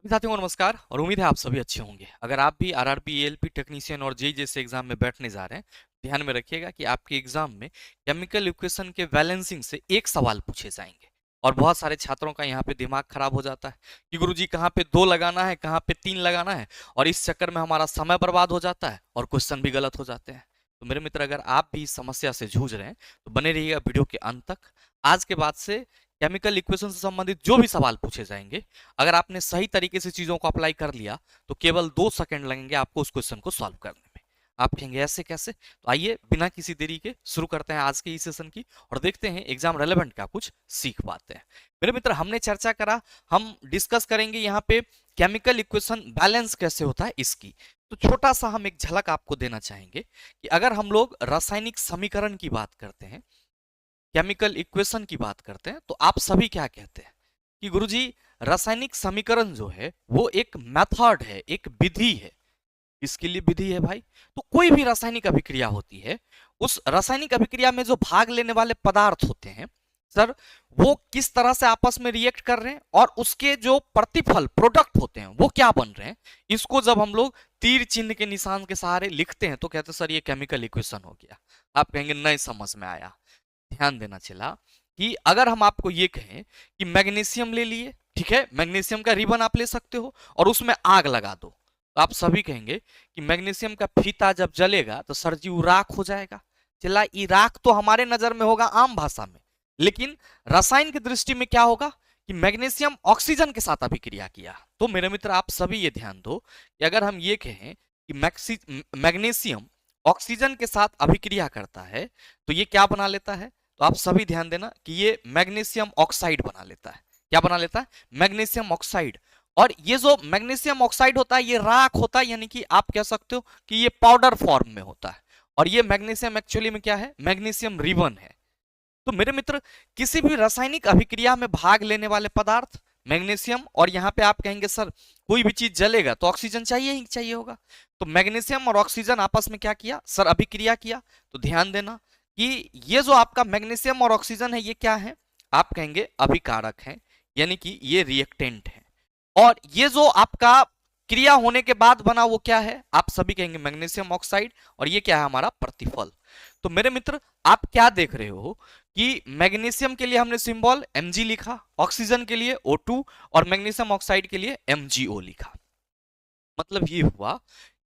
साथियों को नमस्कार और उम्मीद है आप सभी अच्छे होंगे। अगर आप भी आरआरबी, एएलपी टेक्नीशियन और जेई जैसे एग्जाम में बैठने जा रहे हैं, ध्यान में रखिएगा कि आपके एग्जाम में केमिकल इक्वेशन के बैलेंसिंग से एक सवाल पूछे जाएंगे। और बहुत सारे छात्रों का यहाँ पे दिमाग खराब हो जाता है कि गुरुजी कहाँ पे 2 लगाना है, कहाँ पे 3 लगाना है, और इस चक्कर में हमारा समय बर्बाद हो जाता है और क्वेश्चन भी गलत हो जाते हैं। तो मेरे मित्र, अगर आप भी इस समस्या से जूझ रहे हैं तो बने रहिएगा वीडियो के अंत तक। आज के बाद से केमिकल इक्वेशन से संबंधित जो भी सवाल पूछे जाएंगे, अगर आपने सही तरीके से चीजों को अप्लाई कर लिया तो केवल 2 सेकंड लगेंगे आपको उस क्वेश्चन को सॉल्व करने में। आप कहेंगे ऐसे कैसे? तो आइए बिना किसी देरी के शुरू करते हैं आज के इस सेशन की और देखते हैं एग्जाम रेलेवेंट क्या कुछ सीख पाते हैं। मेरे मित्र, हमने चर्चा करा, हम डिस्कस करेंगे यहाँ पे केमिकल इक्वेशन बैलेंस कैसे होता है इसकी। तो छोटा सा हम एक झलक आपको देना चाहेंगे कि अगर हम लोग रासायनिक समीकरण की बात करते हैं, केमिकल इक्वेशन की बात करते हैं, तो आप सभी क्या कहते हैं कि गुरुजी रासायनिक समीकरण जो है वो एक मेथड है, एक विधि है। इसके लिए विधि है भाई। तो कोई भी रासायनिक अभिक्रिया होती है, उस रासायनिक अभिक्रिया में जो भाग लेने वाले पदार्थ होते हैं सर, वो किस तरह से आपस में रिएक्ट कर रहे हैं और उसके जो प्रतिफल प्रोडक्ट होते हैं वो क्या बन रहे हैं, इसको जब हम लोग तीर चिन्ह के निशान के सहारे लिखते हैं तो कहते हैं सर ये केमिकल इक्वेशन हो गया। आप कहेंगे नहीं समझ में आया। ध्यान देना चला कि अगर हम आपको ये कहें कि मैग्नीशियम ले लिए, ठीक है, मैग्नीशियम का रिबन आप ले सकते हो और उसमें आग लगा दो, तो आप सभी कहेंगे कि मैग्नीशियम का फीता जब जलेगा तो सर जी वो राख हो जाएगा। चला, ये राख तो हमारे नजर में होगा आम भाषा में, लेकिन रसायन की दृष्टि में क्या होगा कि मैग्नीशियम ऑक्सीजन के साथ अभिक्रिया किया। तो मेरे मित्र, आप सभी ये ध्यान दो कि अगर हम ये कहें कि मैग्नीशियम ऑक्सीजन के साथ अभिक्रिया करता है तो ये क्या बना लेता है, तो आप सभी ध्यान देना कि ये मैग्नीशियम ऑक्साइड बना लेता है। क्या बना लेता है? Magnesium oxide. और ये जो मैग्नीशियम ऑक्साइड होता है ये राख होता है, यानी कि आप कह सकते हो कि ये पाउडर फॉर्म में होता है। और ये मैग्नीशियम एक्चुअली में क्या है? मैग्नीशियम रिबन है। तो मेरे मित्र, किसी भी रासायनिक अभिक्रिया में भाग लेने वाले पदार्थ मैग्नीशियम, और यहाँ पे आप कहेंगे सर कोई भी चीज जलेगा तो ऑक्सीजन चाहिए ही चाहिए होगा, तो मैग्नीशियम और ऑक्सीजन आपस में क्या किया सर? अभिक्रिया किया। तो ध्यान देना कि ये जो आपका मैग्नीशियम और ऑक्सीजन है ये क्या है? आप कहेंगे अभिकारक है, यानी कि ये रिएक्टेंट है। और ये जो आपका क्रिया होने के बाद बना वो क्या है? आप सभी कहेंगे मैग्नीशियम ऑक्साइड, और ये क्या है? हमारा प्रतिफल। तो मेरे मित्र, आप क्या देख रहे हो कि मैग्नीशियम के लिए हमने सिंबल Mg लिखा, ऑक्सीजन के लिए O2 और मैग्नीशियम ऑक्साइड के लिए MgO लिखा। मतलब ये हुआ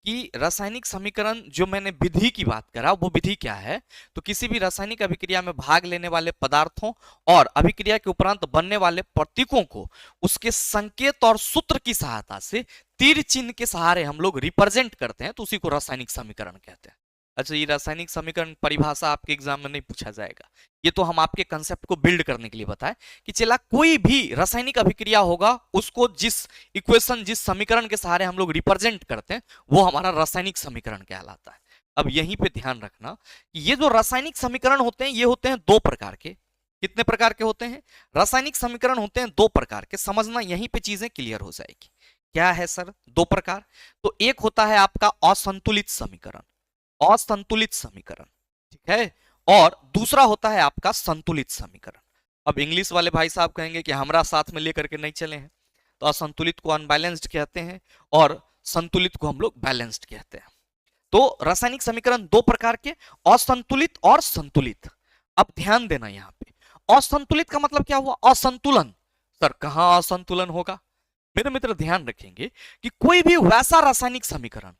कि रासायनिक समीकरण जो मैंने विधि की बात करा वो विधि क्या है, तो किसी भी रासायनिक अभिक्रिया में भाग लेने वाले पदार्थों और अभिक्रिया के उपरांत बनने वाले प्रतीकों को उसके संकेत और सूत्र की सहायता से तीर चिन्ह के सहारे हम लोग रिप्रेजेंट करते हैं, तो उसी को रासायनिक समीकरण कहते हैं। अच्छा, ये रासायनिक समीकरण परिभाषा आपके एग्जाम में नहीं पूछा जाएगा, ये तो हम आपके कंसेप्ट को बिल्ड करने के लिए बताएं कि चला कोई भी रासायनिक अभिक्रिया होगा उसको जिस इक्वेशन, जिस समीकरण के सहारे हम लोग रिप्रेजेंट करते हैं वो हमारा रासायनिक समीकरण कहलाता है। अब यहीं पे ध्यान रखना कि ये जो रासायनिक समीकरण होते हैं ये होते हैं 2 प्रकार के। कितने प्रकार के होते हैं? रासायनिक समीकरण होते हैं 2 प्रकार के। समझना, यहीं पे चीजें क्लियर हो जाएगी। क्या है सर 2 प्रकार? तो एक होता है आपका असंतुलित समीकरण, असंतुलित समीकरण, ठीक है, और दूसरा होता है आपका संतुलित समीकरण। अब इंग्लिश वाले भाई साहब कहेंगे कि हमरा साथ में लेकर के नहीं चले हैं, तो असंतुलित को अनबैलेंस्ड कहते हैं और संतुलित को हम लोग बैलेंस्ड कहते हैं। तो रासायनिक समीकरण 2 प्रकार के, असंतुलित और संतुलित। अब ध्यान देना, यहां पे असंतुलित का मतलब क्या हुआ? असंतुलन। सर कहां असंतुलन होगा? मेरे मित्र ध्यान रखेंगे कि कोई भी वैसा रासायनिक समीकरण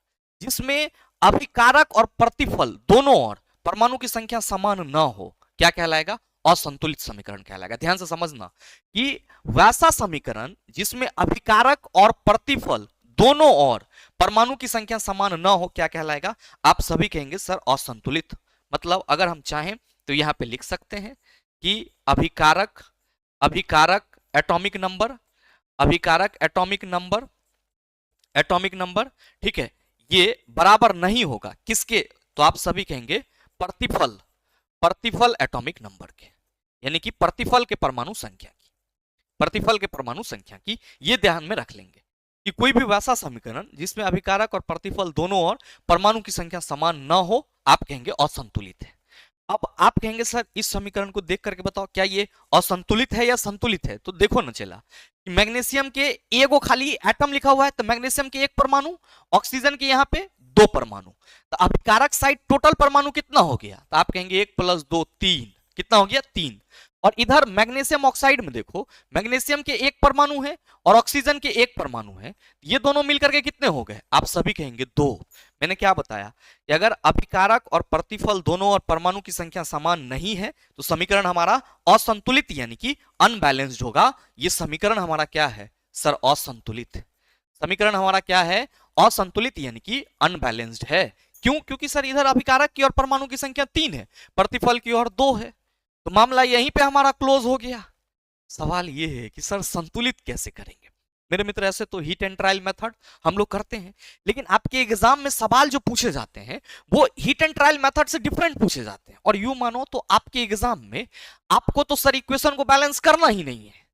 जिसमें अभिकारक और प्रतिफल दोनों और परमाणु की संख्या समान न हो, क्या कहलाएगा? असंतुलित समीकरण कहलाएगा। ध्यान से समझना कि वैसा समीकरण जिसमें अभिकारक और प्रतिफल दोनों और परमाणु की संख्या समान न हो, क्या कहलाएगा? आप सभी कहेंगे सर असंतुलित। मतलब अगर हम चाहें तो यहां पे लिख सकते हैं कि अभिकारक, अभिकारक एटॉमिक नंबर, अभिकारक एटॉमिक नंबर, एटॉमिक नंबर, ठीक है, ये बराबर नहीं होगा किसके? तो आप सभी कहेंगे प्रतिफल, प्रतिफल एटॉमिक नंबर के, यानी कि प्रतिफल के परमाणु संख्या की, प्रतिफल के परमाणु संख्या की। ये ध्यान में रख लेंगे कि कोई भी वैसा समीकरण जिसमें अभिकारक और प्रतिफल दोनों और परमाणु की संख्या समान न हो, आप कहेंगे असंतुलित है। अब आप कहेंगे सर इस समीकरण को देख करके बताओ क्या ये असंतुलित है या संतुलित है। तो देखो ना चला कि मैग्नीशियम के एगो खाली एटम लिखा हुआ है, तो मैग्नीशियम के एक परमाणु, ऑक्सीजन के यहाँ पे दो परमाणु, तो अभिकारक साइड टोटल परमाणु कितना हो गया, तो आप कहेंगे 1 + 2 3, कितना हो गया 3। और इधर मैग्नीशियम ऑक्साइड में देखो, मैग्नीशियम के एक परमाणु है और ऑक्सीजन के एक परमाणु है, ये दोनों मिलकर के कितने हो गए, आप सभी कहेंगे 2। मैंने क्या बताया कि अगर अभिकारक और प्रतिफल दोनों और परमाणु की संख्या समान नहीं है तो समीकरण हमारा असंतुलित यानी कि अनबैलेंस्ड होगा। ये समीकरण हमारा क्या है सर, असंतुलित। समीकरण हमारा क्या है, असंतुलित यानी कि अनबैलेंस्ड है। क्यों, क्योंकि सर इधर अभिकारक की और परमाणु की संख्या 3 है, प्रतिफल की और 2 है, तो मामला यहीं पे हमारा क्लोज हो गया। सवाल ये है कि सर संतुलित कैसे करेंगे। मेरे मित्र ऐसे तो हीट एंड ट्रायल मेथड हम लोग करते हैं, लेकिन आपके एग्जाम में सवाल जो पूछे जाते हैं वो हीट एंड ट्रायल मेथड से डिफरेंट पूछे जाते हैं। और यूं मानो तो आपके एग्जाम में आपको तो सर इक्वेशन को बैलेंस करना ही नहीं है,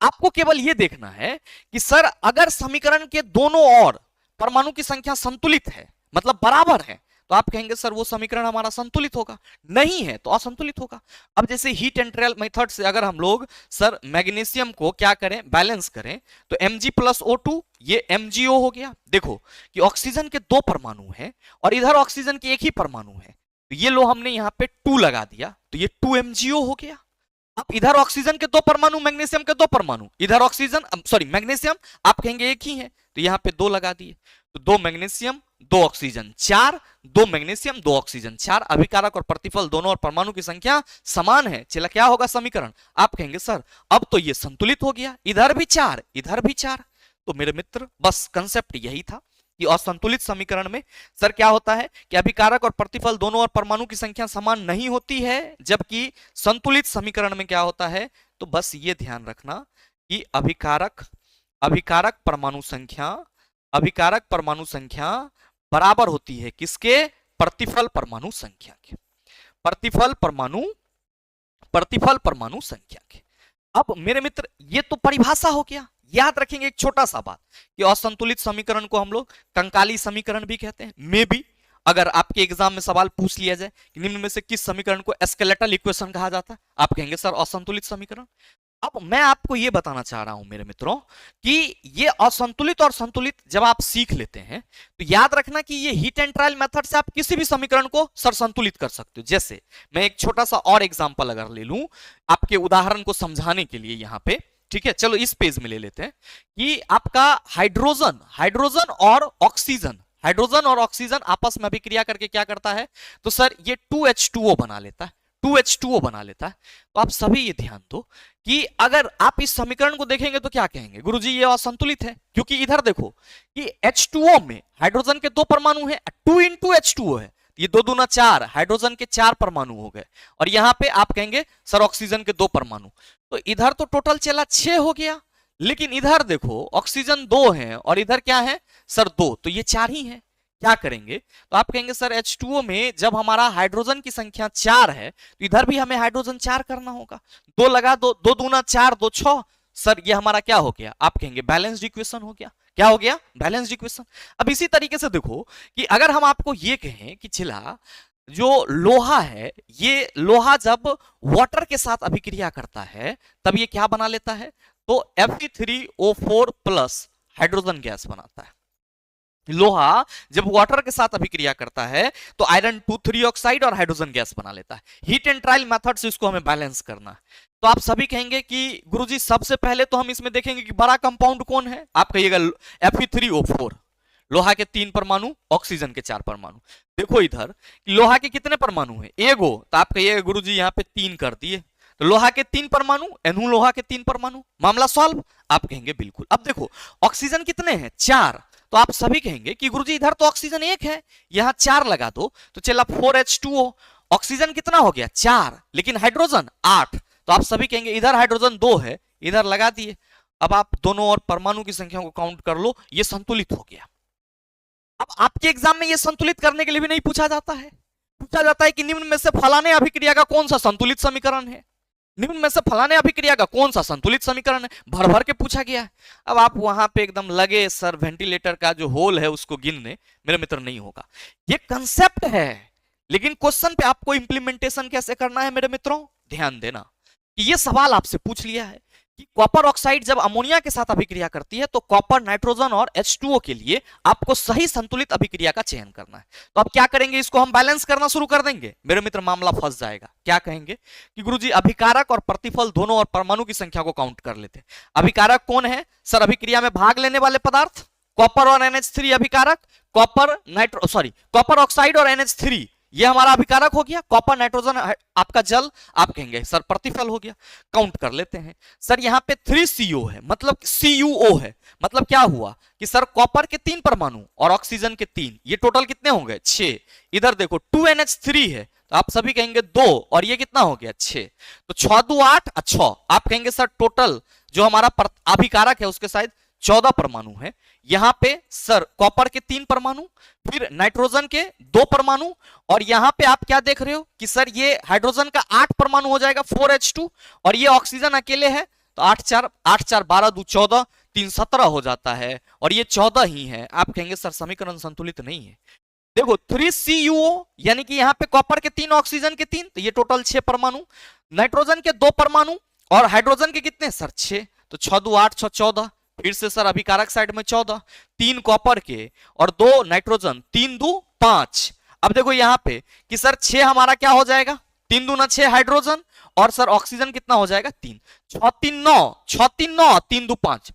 आपको केवल ये देखना है कि सर अगर समीकरण के दोनों ओर परमाणु की संख्या संतुलित है, मतलब बराबर है, तो आप कहेंगे सर वो समीकरण हमारा संतुलित होगा, नहीं है तो असंतुलित होगा। अब जैसे हीट एंड ट्रायल मेथड से अगर हम लोग सर मैग्नीशियम को क्या करें, बैलेंस करें, तो Mg + O2 ये MgO हो गया। देखो कि ऑक्सीजन के दो परमाणु हैं और इधर ऑक्सीजन के एक ही परमाणु है, तो ये लो हमने यहाँ पे 2 लगा दिया, तो ये 2MgO हो गया। अब इधर ऑक्सीजन के दो परमाणु, मैग्नीशियम के दो परमाणु, इधर ऑक्सीजन सॉरी मैग्नीशियम आप कहेंगे एक ही है, तो यहाँ पे 2 लगा दिए, तो 2 मैग्नीशियम 2 ऑक्सीजन 4, 2 मैग्नीशियम 2 ऑक्सीजन 4, अभिकारक और प्रतिफल दोनों और परमाणु की संख्या समान है। चला क्या होगा समीकरण, आप कहेंगे सर अब तो ये संतुलित हो गया, इधर भी 4 इधर भी 4। तो मेरे मित्र बस कंसेप्ट यही था कि असंतुलित समीकरण में सर क्या होता है कि अभिकारक और प्रतिफल दोनों और परमाणु की संख्या समान नहीं होती है, जबकि संतुलित समीकरण में क्या होता है, तो बस ये ध्यान रखना कि अभिकारक परमाणु संख्या बराबर होती है किसके, प्रतिफल परमाणु संख्या के, प्रतिफल परमाणु संख्या के। अब मेरे मित्र ये तो परिभाषा हो गया, याद रखेंगे एक छोटा सा बात कि असंतुलित समीकरण को हम लोग कंकाली समीकरण भी कहते हैं। मे बी अगर आपके एग्जाम में सवाल पूछ लिया जाए कि निम्न में से किस समीकरण को स्केलेटल इक्वेशन कहा जाता है, आप कहेंगे सर असंतुलित समीकरण। अब मैं आपको यह बताना चाह रहा हूं मेरे मित्रों कि ये असंतुलित और संतुलित जब आप सीख लेते हैं तो याद रखना कि ये हीट एंड ट्रायल मेथड से आप किसी भी समीकरण को सर संतुलित कर सकते हो। जैसे मैं एक छोटा सा और एग्जांपल अगर ले लूं आपके उदाहरण को समझाने के लिए यहां पे, ठीक है, चलो इस पेज में ले लेते हैं कि आपका हाइड्रोजन और ऑक्सीजन आपस में अभिक्रिया करके क्या करता है, तो सर ये 2H2O बना लेता है, 2H2O बना लेता है। तो आप सभी ये ध्यान दो कि अगर आप इस समीकरण को देखेंगे तो क्या कहेंगे, गुरुजी ये असंतुलित है, क्योंकि इधर देखो कि H2O में हाइड्रोजन के दो परमाणु है, 2 × H2O है, ये 2 दूना 4, हाइड्रोजन के 4 परमाणु हो गए, और यहां पे आप कहेंगे सर ऑक्सीजन के 2 परमाणु, तो इधर तो टोटल चला 6 हो गया, लेकिन इधर देखो ऑक्सीजन 2 है और इधर क्या है सर 2, तो ये 4 ही है। क्या करेंगे, तो आप कहेंगे सर H2O में जब हमारा हाइड्रोजन की संख्या 4 है तो इधर भी हमें हाइड्रोजन 4 करना होगा, 2 लगा दो, 2 दूना 4, 2 6, सर ये हमारा क्या हो गया, आप कहेंगे बैलेंस्ड इक्वेशन हो गया। क्या हो गया, बैलेंस्ड इक्वेशन। अब इसी तरीके से देखो कि अगर हम आपको ये कहें कि चिला जो लोहा है, ये लोहा जब वाटर के साथ अभिक्रिया करता है तब ये क्या बना लेता है, तो Fe3O4+ हाइड्रोजन गैस बनाता है। लोहा जब वाटर के साथ अभिक्रिया करता है तो आयरन 2,3 ऑक्साइड और हाइड्रोजन गैस बना लेता है। हीट एंड ट्रायल मेथड से इसको हमें बैलेंस करना है। तो आप सभी कहेंगे कि गुरुजी सबसे पहले तो हम इसमें देखेंगे कि बड़ा कंपाउंड कौन है, आप कहिएगा Fe3O4, लोहा के 3 परमाणु, ऑक्सीजन के 4 परमाणु। देखो इधर लोहा के कितने परमाणु है, एगो, तो आप कहिएगा गुरुजी यहाँ पे 3 कर दिए, तो लोहा के 3 परमाणु, एनहू लोहा के 3 परमाणु, मामला सॉल्व, आप कहेंगे बिल्कुल। अब देखो ऑक्सीजन कितने हैं, 4, तो आप सभी कहेंगे कि गुरुजी इधर तो ऑक्सीजन 1 है, यहां 4 लगा दो, तो चला 4H2O, ऑक्सीजन कितना हो गया 4, लेकिन हाइड्रोजन 8, तो आप सभी कहेंगे इधर हाइड्रोजन 2 है, इधर लगा दिए। अब आप दोनों और परमाणु की संख्या को काउंट कर लो, ये संतुलित हो गया। अब आपके एग्जाम में ये संतुलित करने के लिए भी नहीं पूछा जाता है, पूछा जाता है कि निम्न में से फलाने अभिक्रिया का कौन सा संतुलित समीकरण है, निम्न में से फलाने अभिक्रिया का कौन सा संतुलित समीकरण है, भर भर के पूछा गया है। अब आप वहां पे एकदम लगे सर वेंटिलेटर का जो होल है उसको गिनने, मेरे मित्र नहीं होगा। ये कंसेप्ट है, लेकिन क्वेश्चन पे आपको इंप्लीमेंटेशन कैसे करना है मेरे मित्रों, ध्यान देना कि ये सवाल आपसे पूछ लिया है कि कॉपर ऑक्साइड जब अमोनिया के साथ अभिक्रिया करती है तो कॉपर, नाइट्रोजन और H2O के लिए आपको सही संतुलित अभिक्रिया का चयन करना है। तो अब क्या करेंगे, इसको हम बैलेंस करना शुरू कर देंगे मेरे मित्र, मामला फंस जाएगा। क्या कहेंगे कि गुरुजी अभिकारक और प्रतिफल दोनों और परमाणु की संख्या को काउंट कर लेते हैं। अभिकारक कौन है सर, अभिक्रिया में भाग लेने वाले पदार्थ, कॉपर और NH3 अभिकारक, कॉपर ऑक्साइड और NH3 ये हमारा अभिकारक हो गया, कॉपर नाइट्रोजन आपका जल, आप कहेंगे सर प्रतिफल हो गया। काउंट कर लेते हैं सर, यहाँ पे 3CO है मतलब CuO है, मतलब क्या हुआ कि सर कॉपर के 3 परमाणु और ऑक्सीजन के 3, ये टोटल कितने होंगे 6। इधर देखो 2NH3 है तो आप सभी कहेंगे 2 और ये कितना हो गया 6, तो 6 2 8 6। आप कहेंगे सर टोटल जो हमारा अभिकारक है उसके शायद 14 परमाणु है। यहां पे सर कॉपर के 3 परमाणु, फिर नाइट्रोजन के 2 परमाणु, और यहां पे आप क्या देख रहे हो कि सर ये हाइड्रोजन का 8 परमाणु हो जाएगा 4H2, और ये ऑक्सीजन अकेले है तो 8 4 12 2 14 3 17 हो जाता है, और ये 14 ही है। आप कहेंगे सर समीकरण संतुलित नहीं है। देखो 3CuO यानी कि यहां पे कॉपर के 3 ऑक्सीजन के 3, तो ये टोटल 6 परमाणु, नाइट्रोजन के 2 परमाणु और हाइड्रोजन के कितने सर 6, तो 6 2 8 6 14। फिर से सर अभिकारक साइड में 14, 3 कॉपर के और 2 नाइट्रोजन, 3 2 5। अब देखो यहां पे कि सर 6 हमारा क्या हो जाएगा, 3 दूना 6 हाइड्रोजन, और सर ऑक्सीजन कितना हो जाएगा 3, 6 3 9 6 3 9 3 2 5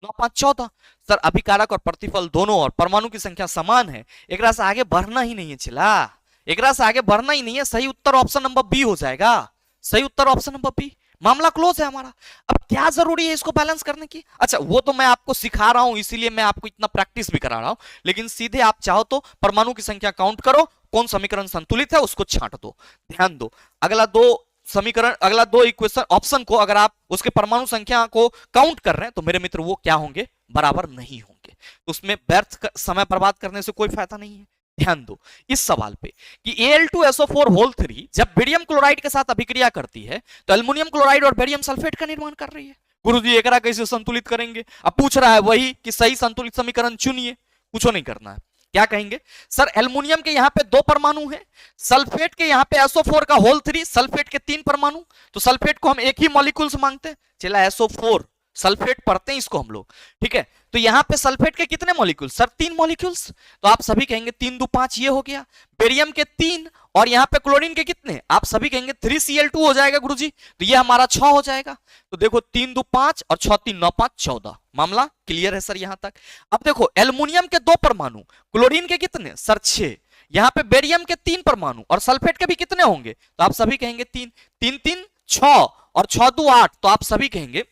9 5 14। सर अभिकारक और प्रतिफल दोनों और परमाणु की संख्या समान है, एक से आगे बढ़ना ही नहीं है, चिला एक से आगे बढ़ना ही नहीं है। सही उत्तर ऑप्शन नंबर बी हो जाएगा, सही उत्तर ऑप्शन नंबर बी। मामला क्लोज है हमारा। अब क्या जरूरी है इसको बैलेंस करने की, अच्छा वो तो मैं आपको सिखा रहा हूं इसीलिए मैं आपको इतना प्रैक्टिस भी करा रहा हूं, लेकिन सीधे आप चाहो तो परमाणु की संख्या काउंट करो, कौन समीकरण संतुलित है उसको छांट दो। ध्यान दो अगला दो समीकरण, अगला दो इक्वेशन ऑप्शन को अगर आप उसके परमाणु संख्या को काउंट कर रहे हैं तो मेरे मित्र वो क्या होंगे, बराबर नहीं होंगे। तो उसमें व्यर्थ समय बर्बाद करने से कोई फायदा नहीं है। ध्यान दो इस सवाल पे कि Al2SO4 जब बेरियम क्लोराइड के साथ अभिक्रिया करती है तो एल्युमिनियम क्लोराइड और बेरियम सल्फेट का निर्माण कर रही है। गुरुजी एकरा कैसे संतुलित करेंगे, अब पूछ रहा है वही कि सही संतुलित समीकरण चुनिए, कुछ नहीं करना है। क्या कहेंगे सर, एल्युमिनियम के यहाँ पे 2 परमाणु है, सल्फेट के यहाँ पे SO4 सल्फेट के 3 परमाणु, तो सल्फेट को हम एक ही मॉलिक्यूल से मांगते हैं, चला SO4 सल्फेट पढ़ते हैं इसको हम लोग, ठीक है। तो यहां पे सल्फेट के कितने मॉलिक्यूल सर, 3 मॉलिक्यूल्स, तो आप सभी कहेंगे 3 2 5 ये हो गया। बेरियम के 3 और यहां पे क्लोरीन के कितने, आप सभी कहेंगे 3Cl2 हो जाएगा गुरुजी, तो ये हमारा 6 हो जाएगा। तो देखो 3 2 5 और 6 3 9 5 14, मामला क्लियर है सर यहां तक। अब देखो एल्युमिनियम के 2 परमाणु, क्लोरीन के कितने सर 6, यहां पे बेरियम के 3 परमाणु और सल्फेट के भी कितने होंगे, तो आप सभी कहेंगे 3 3 3 6 और 6 2 8, तो आप सभी कहेंगे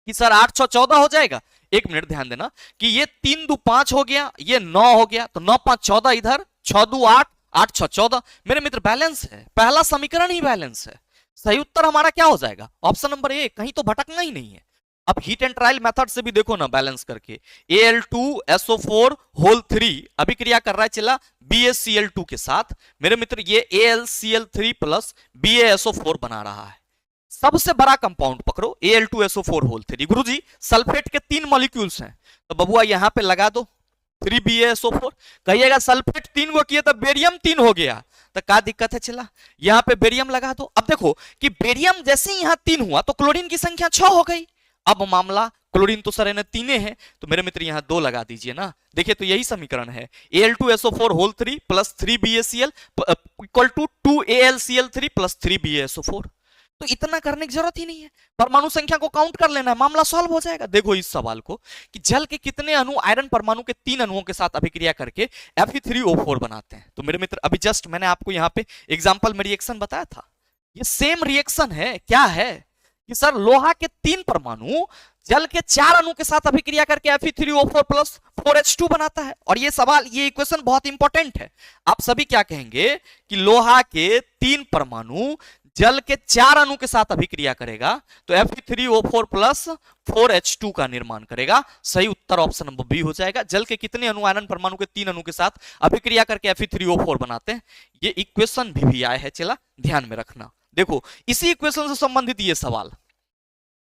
कि सर 8 6 14 हो जाएगा। एक मिनट ध्यान देना कि ये 3 2 5 हो गया, ये 9 हो गया, तो 9 5 14 इधर, 6 2 8 8 6 14। मेरे मित्र बैलेंस है, पहला समीकरण ही बैलेंस है। सही उत्तर हमारा क्या हो जाएगा, ऑप्शन नंबर ए, कहीं तो भटकना ही नहीं है। अब हीट एंड ट्रायल मेथड से भी देखो ना बैलेंस करके, Al2SO4 अभिक्रिया कर रहा है चला BaCl2 के साथ, मेरे मित्र ये AlCl3 प्लस BaSO4 बना रहा है। सबसे बड़ा कंपाउंड पकड़ो Al2SO4 गुरुजी सल्फेट के 3 मॉलिक्यूल्स हैं, तो बबुआ यहां पे लगा दो 3BaSO4। कहिएगा सल्फेट 3 को किया तो बेरियम 3 हो गया, तो क्या दिक्कत है, चला यहां पे बेरियम लगा दो। अब देखो कि बेरियम जैसे ही यहां 3 हुआ तो क्लोरीन की संख्या 6 हो गई। अब मामला क्लोरीन तो सर इन्हें 3 है, तो मेरे मित्र यहां 2 लगा दीजिए ना। देखिए तो यही समीकरण है Al2SO4 plus 3BaCl equal to 2AlCl3 plus 3BaSO4। तो इतना करने की जरूरत ही नहीं है, परमाणु संख्या को काउंट कर लेना है, मामला सॉल्व हो जाएगा। देखो इस सवाल को कि जल के कितने अणु आयरन परमाणु के 3 अणुओं के साथ अभिक्रिया करके Fe3O4 बनाते हैं। तो मेरे मित्र अभी जस्ट मैंने आपको यहाँ पे एग्जांपल में रिएक्शन बताया था, ये सेम रिएक्शन है। क्या है कि सर लोहा के 3 परमाणु जल के 4 अणु के साथ अभिक्रिया करके Fe3O4 प्लस 4H2 बनाता है। और ये सवाल, ये इक्वेशन बहुत इंपॉर्टेंट है। आप सभी क्या कहेंगे कि लोहा के 3 परमाणु जल के 4 अणु के साथ अभिक्रिया करेगा तो Fe3O4 प्लस 4H2 का निर्माण करेगा। सही उत्तर ऑप्शन नंबर बी हो जाएगा। जल के कितने अणु आयरन परमाणु के 3 अणु के साथ अभिक्रिया करके Fe3O4 बनाते हैं, ये इक्वेशन भी आया है, चला ध्यान में रखना। देखो इसी इक्वेशन से संबंधित ये सवाल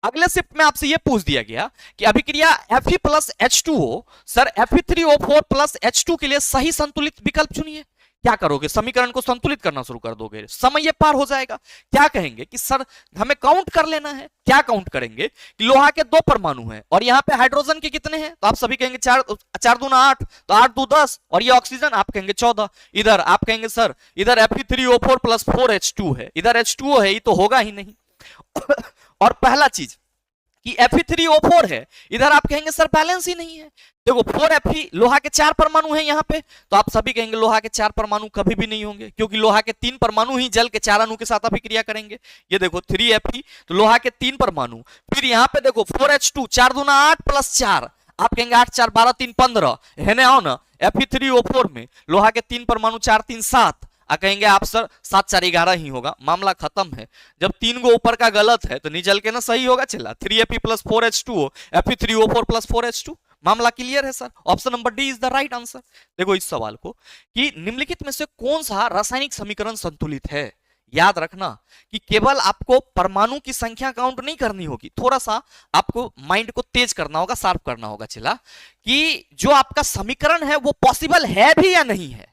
अगले शिफ्ट में आपसे ये पूछ दिया गया कि अभिक्रिया Fe plus H2O, sir Fe3O4 plus H2 के लिए सही संतुलित विकल्प चुनिए। क्या करोगे, समीकरण को संतुलित करना शुरू कर दोगे, समय ये पार हो जाएगा। क्या कहेंगे कि सर हमें काउंट कर लेना है। क्या काउंट करेंगे कि लोहा के 2 परमाणु हैं और यहाँ पे हाइड्रोजन के कितने हैं, तो आप सभी कहेंगे 4 4 दूना 8, तो 8 दू 10, और ये ऑक्सीजन आप कहेंगे 14। इधर आप कहेंगे सर इधर Fe3O4 प्लस 4H2 है, इधर H2O है, ये तो होगा ही नहीं। और पहला चीज कि Fe3O4 है, इधर आप कहेंगे सर बैलेंस ही नहीं है। देखो 4Fe लोहा के 4 परमाणु हैं यहाँ पे, तो आप सभी कहेंगे लोहा के 4 परमाणु कभी भी नहीं होंगे, क्योंकि लोहा के 3 परमाणु ही जल के 4 अणु के साथ अभिक्रिया करेंगे। ये देखो 3Fe, तो लोहा के 3 परमाणु, फिर यहाँ पे देखो 4H2, 4 दूना 8 प्लस 4, आप कहेंगे 8 4 12 3 15, है ना, आओ ना। Fe3O4 में लोहा के 3 परमाणु 4 3 7, कहेंगे आप सर 7 4 11 ही होगा, मामला खत्म है। जब 3 गो ऊपर का गलत है तो निचल के ना सही होगा, चला 3Fe plus 4H2O, Fe3O4 plus 4H2, मामला क्लियर है sir. Option number D is the right answer. देखो इस सवाल को कि निम्नलिखित में से कौन सा रासायनिक समीकरण संतुलित है। याद रखना कि केवल आपको परमाणु की संख्या काउंट नहीं करनी होगी, थोड़ा सा आपको माइंड को तेज करना होगा, शार्प करना होगा, चला कि जो आपका समीकरण है वो पॉसिबल है भी या नहीं है।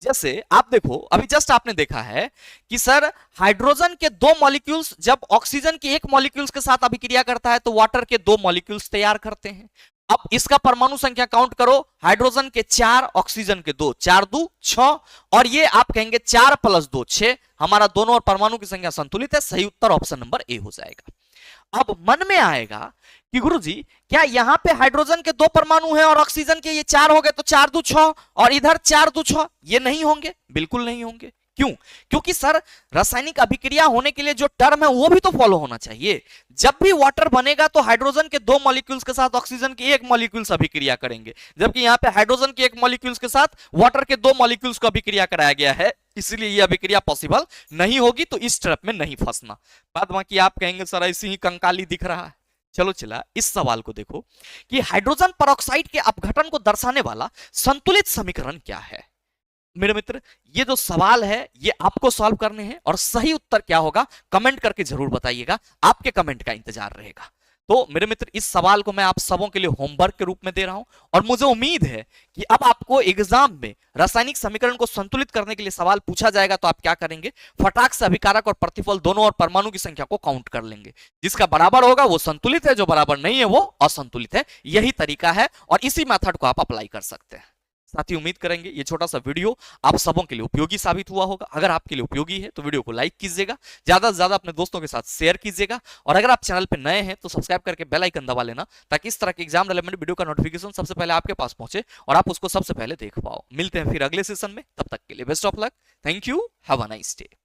जैसे आप देखो अभी जस्ट आपने देखा है कि सर हाइड्रोजन के 2 मॉलिक्यूल्स जब ऑक्सीजन के 1 मॉलिक्यूल्स के साथ अभिक्रिया करता है तो वाटर के 2 मॉलिक्यूल्स तैयार करते हैं। अब इसका परमाणु संख्या काउंट करो, हाइड्रोजन के 4, ऑक्सीजन के 2, 4 2 6, और ये आप कहेंगे 4 प्लस 2 6, हमारा दोनों और परमाणु की संख्या संतुलित है। सही उत्तर ऑप्शन नंबर ए हो जाएगा। अब मन में आएगा कि गुरुजी क्या यहाँ पे हाइड्रोजन के 2 परमाणु हैं और ऑक्सीजन के ये 4 हो गए, तो 4 2 6 और इधर 4 2 6, ये नहीं होंगे, बिल्कुल नहीं होंगे। क्यों? क्योंकि सर रासायनिक अभिक्रिया होने के लिए जो टर्म है वो भी तो फॉलो होना चाहिए। जब भी वाटर बनेगा तो हाइड्रोजन के 2 मॉलिक्यूल्स के साथ ऑक्सीजन के 1 मॉलिक्यूल्स अभिक्रिया करेंगे, जबकि यहाँ पे हाइड्रोजन के 1 मॉलिक्यूल्स के साथ वाटर के 2 मॉलिक्यूल्स को अभिक्रिया कराया गया है, इसलिए ये अभिक्रिया पॉसिबल नहीं होगी। तो इस ट्रैप में नहीं फंसना। बाद बाकी आप कहेंगे सर ऐसी ही कंकाली दिख रहा है। चलो चला इस सवाल को देखो कि हाइड्रोजन परऑक्साइड के अपघटन को दर्शाने वाला संतुलित समीकरण क्या है। मेरे मित्र ये जो सवाल है ये आपको सॉल्व करने हैं और सही उत्तर क्या होगा कमेंट करके जरूर बताइएगा, आपके कमेंट का इंतजार रहेगा। तो मेरे मित्र इस सवाल को मैं आप सबों के लिए होमवर्क के रूप में दे रहा हूं और मुझे उम्मीद है कि अब आपको एग्जाम में रासायनिक समीकरण को संतुलित करने के लिए सवाल पूछा जाएगा तो आप क्या करेंगे, फटाक से अभिकारक और प्रतिफल दोनों और परमाणु की संख्या को काउंट कर लेंगे। जिसका बराबर होगा वो संतुलित है, जो बराबर नहीं है वो असंतुलित है। यही तरीका है और इसी मेथड को आप अप्लाई कर सकते हैं। साथ ही उम्मीद करेंगे ये छोटा सा वीडियो आप सबों के लिए उपयोगी साबित हुआ होगा। अगर आपके लिए उपयोगी है तो वीडियो को लाइक कीजिएगा, ज्यादा से ज्यादा अपने दोस्तों के साथ शेयर कीजिएगा, और अगर आप चैनल पे नए हैं तो सब्सक्राइब करके बेल आइकन दबा लेना ताकि इस तरह के एग्जाम रिलेवेंट वीडियो का नोटिफिकेशन सबसे पहले आपके पास पहुंचे और आप उसको सबसे पहले देख पाओ। मिलते हैं फिर अगले सेशन में, तब तक के लिए best of luck. Thank you, have a nice day.